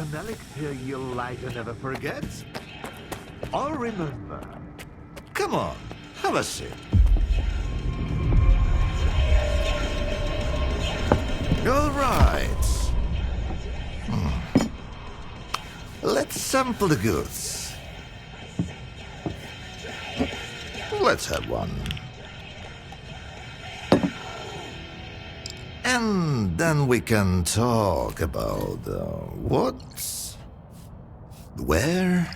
an elixir you'll light and never forget? Or remember? Come on, have a sip. All right. Let's sample the goods. Let's have one. And then we can talk about what, where,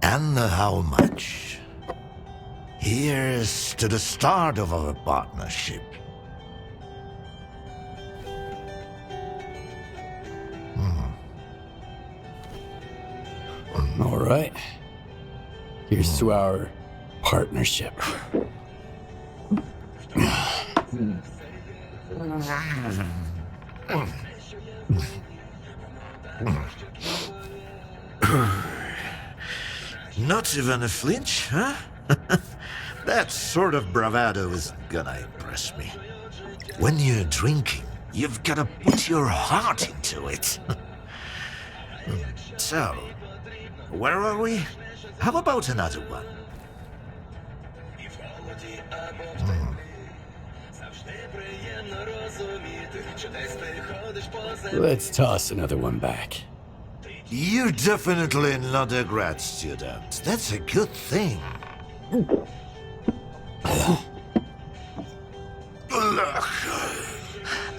and how much. Here's to the start of our partnership. All right. Here's to our partnership. Not even a flinch, huh? That sort of bravado isn't gonna impress me. When you're drinking, you've gotta put your heart into it. So, where are we? How about another one? Let's toss another one back. You're definitely not a grad student. That's a good thing. Look,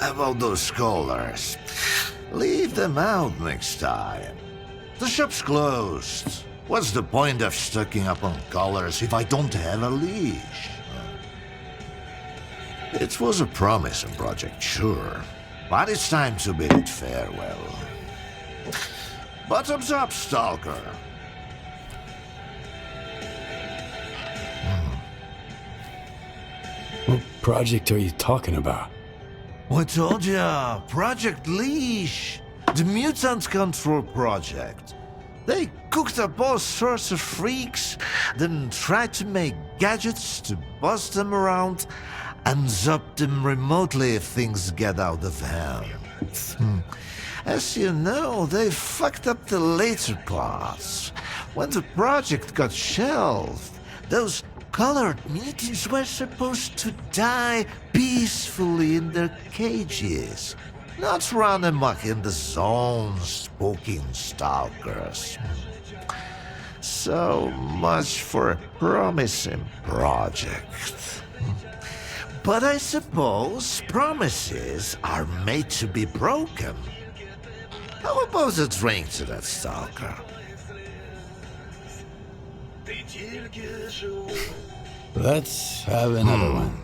about those scholars. Leave them out next time. The shop's closed. What's the point of stocking up on collars if I don't have a leash? It was a promising project, sure, but it's time to bid it farewell. Bottoms up, Stalker. What project are you talking about? I told ya, Project Leash, the mutant control project. They cooked up all sorts of freaks, then tried to make gadgets to boss them around and zap them remotely if things get out of hand. As you know, they fucked up the later parts. When the project got shelved, those colored mutants were supposed to die peacefully in their cages, not run amok in the zone spooking stalkers. So much for a promising project. But I suppose promises are made to be broken. How about a drink to that stalker? Let's have another one.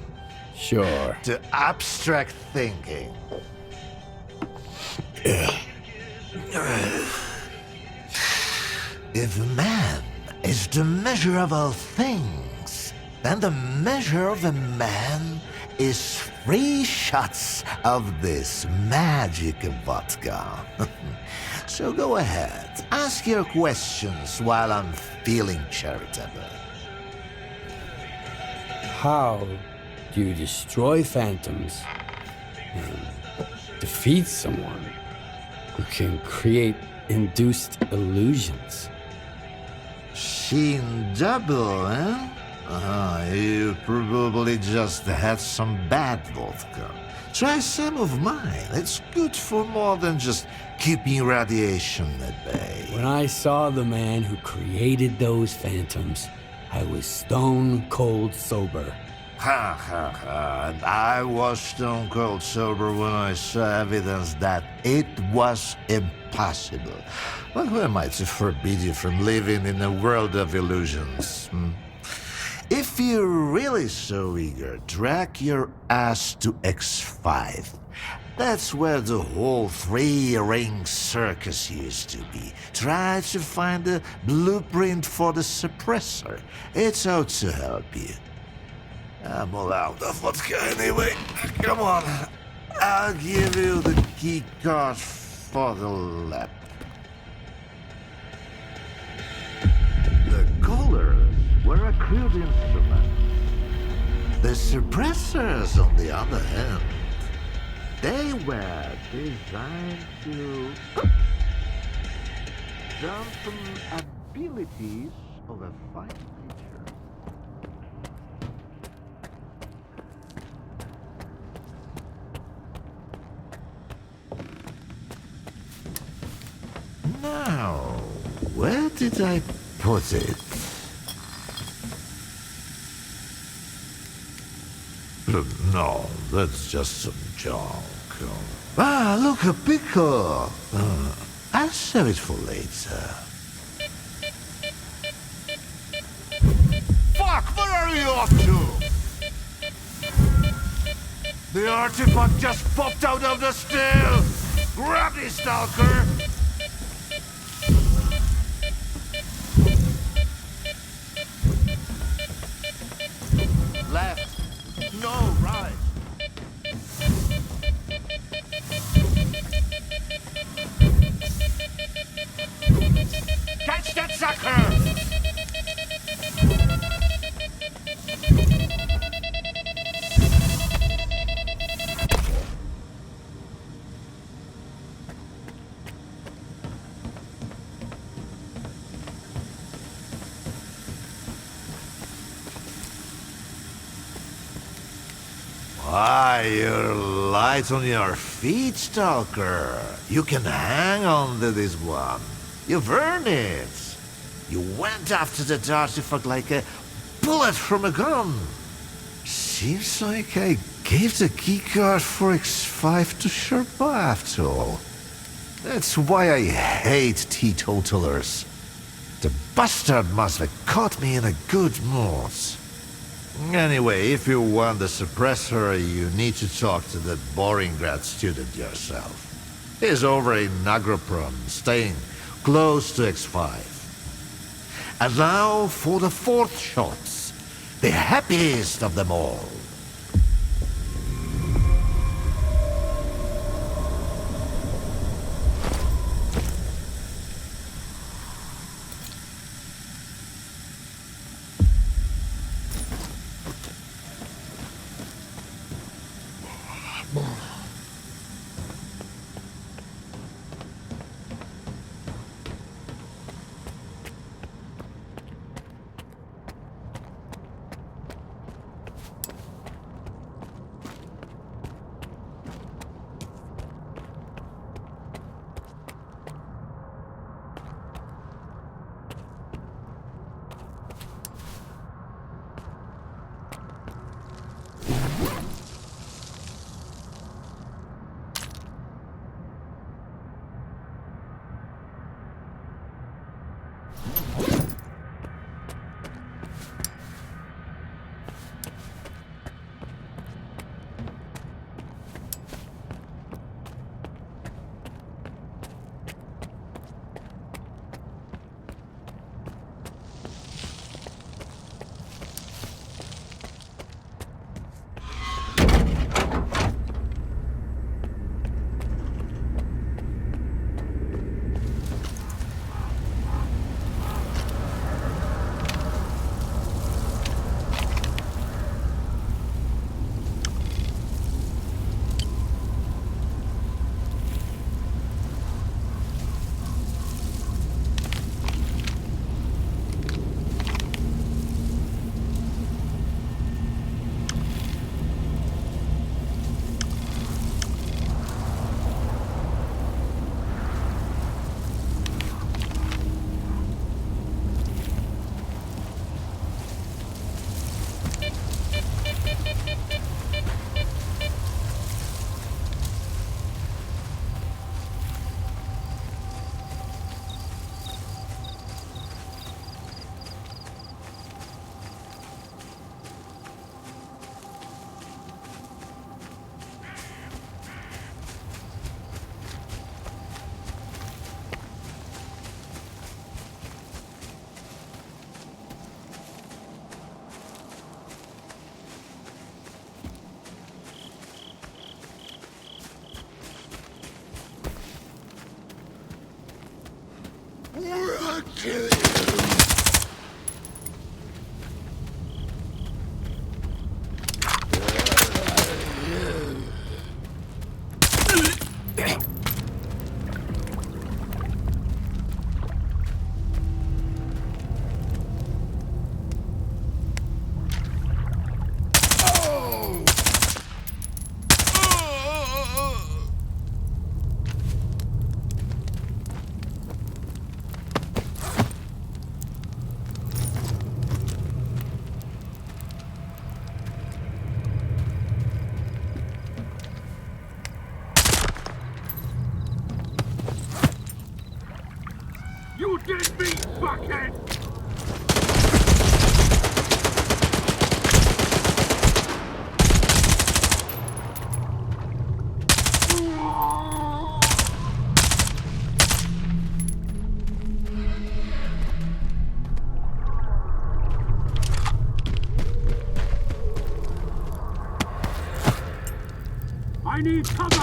Sure. To abstract thinking. If man is the measure of all things, then the measure of a man is 3 shots of this magic vodka. So go ahead, ask your questions while I'm feeling charitable. How do you destroy phantoms and defeat someone who can create induced illusions? Sheen double, eh? You probably just had some bad vodka. Try some of mine. It's good for more than just keeping radiation at bay. When I saw the man who created those phantoms, I was stone cold sober. Ha ha ha. And I was stone cold sober when I saw evidence that it was impossible. But who am I to forbid you from living in a world of illusions? If you're really so eager, drag your ass to X5. That's where the whole 3-ring circus used to be. Try to find a blueprint for the suppressor. It's out to help you. I'm all out of vodka anyway. Come on. I'll give you the key card for the lab. The colors were a crude instrument. The suppressors, on the other hand, they were designed to done some abilities of a fine nature. Now, where did I put it? No, that's just some junk. Ah, look, a pickle. I'll save it for later. Fuck, where are you up to? The artifact just popped out of the still. Grab it, Stalker. Left. No, right. Catch that sucker! Why, you're light on your feet, Stalker. You can hang on to this one. You've earned it. You went after that artifact like a bullet from a gun. Seems like I gave the keycard for X5 to Sherpa after all. That's why I hate teetotalers. The bastard must have caught me in a good mood. Anyway, if you want the suppressor, you need to talk to that boring grad student yourself. He's over in Agroprom, staying close to X5. And now for the fourth shot, the happiest of them all. I need cover!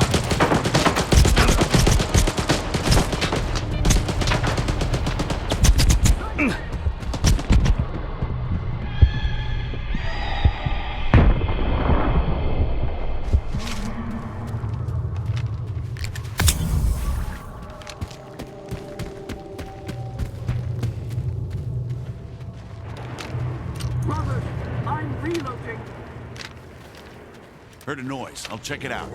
Robert, I'm reloading. Heard a noise. I'll check it out.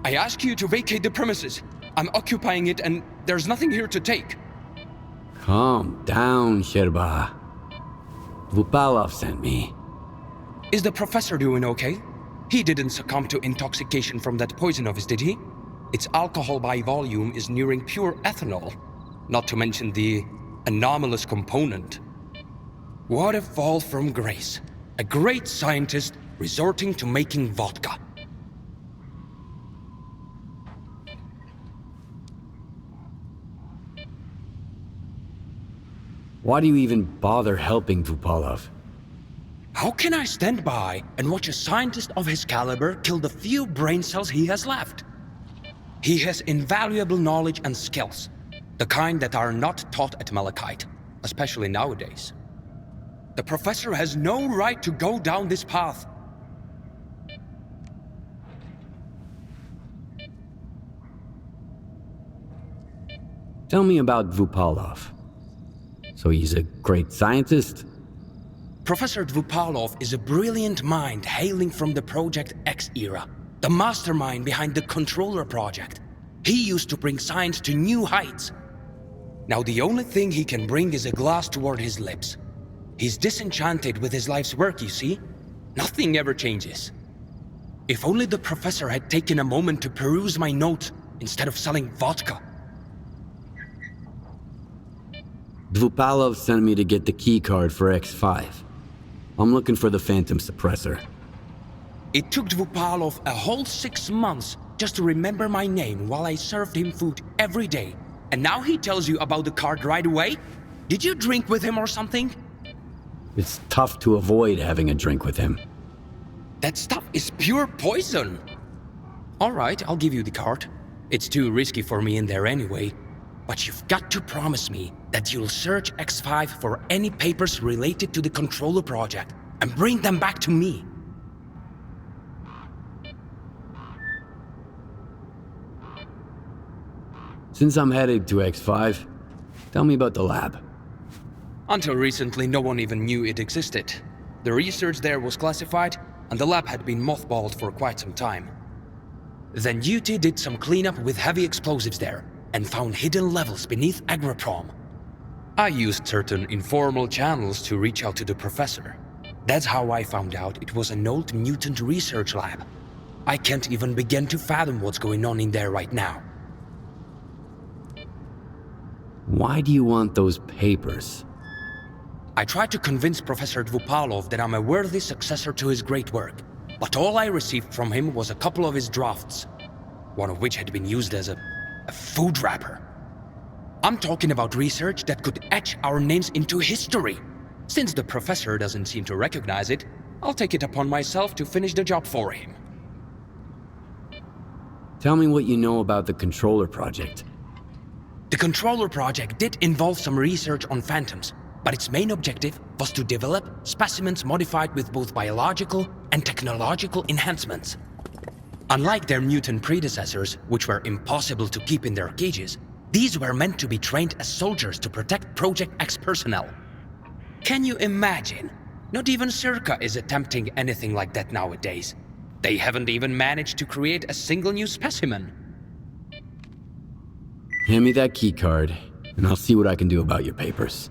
I ask you to vacate the premises. I'm occupying it and there's nothing here to take. Calm down, Sherba. Vupalov sent me. Is the professor doing okay? He didn't succumb to intoxication from that poison of his, did he? Its alcohol by volume is nearing pure ethanol, not to mention the anomalous component. What a fall from grace. A great scientist resorting to making vodka. Why do you even bother helping Vupalov? How can I stand by and watch a scientist of his caliber kill the few brain cells he has left? He has invaluable knowledge and skills, the kind that are not taught at Malachite, especially nowadays. The professor has no right to go down this path. Tell me about Vupalov. So he's a great scientist? Professor Dvupalov is a brilliant mind hailing from the Project X era, the mastermind behind the Controller Project. He used to bring science to new heights. Now the only thing he can bring is a glass toward his lips. He's disenchanted with his life's work, you see? Nothing ever changes. If only the professor had taken a moment to peruse my notes instead of selling vodka. Dvupalov sent me to get the keycard for X5. I'm looking for the Phantom Suppressor. It took Dvupalov a whole 6 months just to remember my name while I served him food every day. And now he tells you about the card right away? Did you drink with him or something? It's tough to avoid having a drink with him. That stuff is pure poison. All right, I'll give you the card. It's too risky for me in there anyway. But you've got to promise me that you'll search X5 for any papers related to the Controller Project and bring them back to me. Since I'm headed to X5, tell me about the lab. Until recently, no one even knew it existed. The research there was classified, and the lab had been mothballed for quite some time. Then UT did some cleanup with heavy explosives there, and found hidden levels beneath Agroprom. I used certain informal channels to reach out to the professor. That's how I found out it was an old mutant research lab. I can't even begin to fathom what's going on in there right now. Why do you want those papers? I tried to convince Professor Dvupalov that I'm a worthy successor to his great work, but all I received from him was a couple of his drafts, one of which had been used as a food wrapper. I'm talking about research that could etch our names into history. Since the professor doesn't seem to recognize it, I'll take it upon myself to finish the job for him. Tell me what you know about the Controller Project. The Controller Project did involve some research on phantoms, but its main objective was to develop specimens modified with both biological and technological enhancements. Unlike their mutant predecessors, which were impossible to keep in their cages, these were meant to be trained as soldiers to protect Project X personnel. Can you imagine? Not even Circa is attempting anything like that nowadays. They haven't even managed to create a single new specimen. Hand me that keycard, and I'll see what I can do about your papers.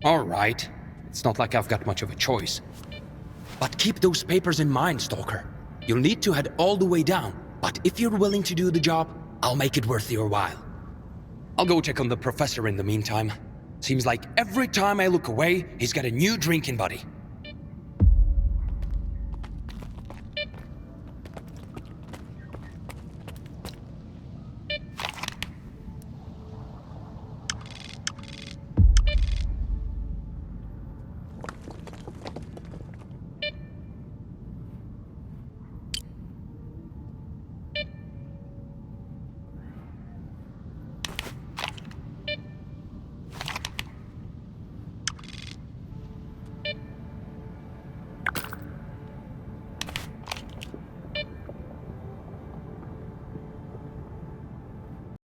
All right. It's not like I've got much of a choice. But keep those papers in mind, Stalker. You'll need to head all the way down, but if you're willing to do the job, I'll make it worth your while. I'll go check on the professor in the meantime. Seems like every time I look away, he's got a new drinking buddy.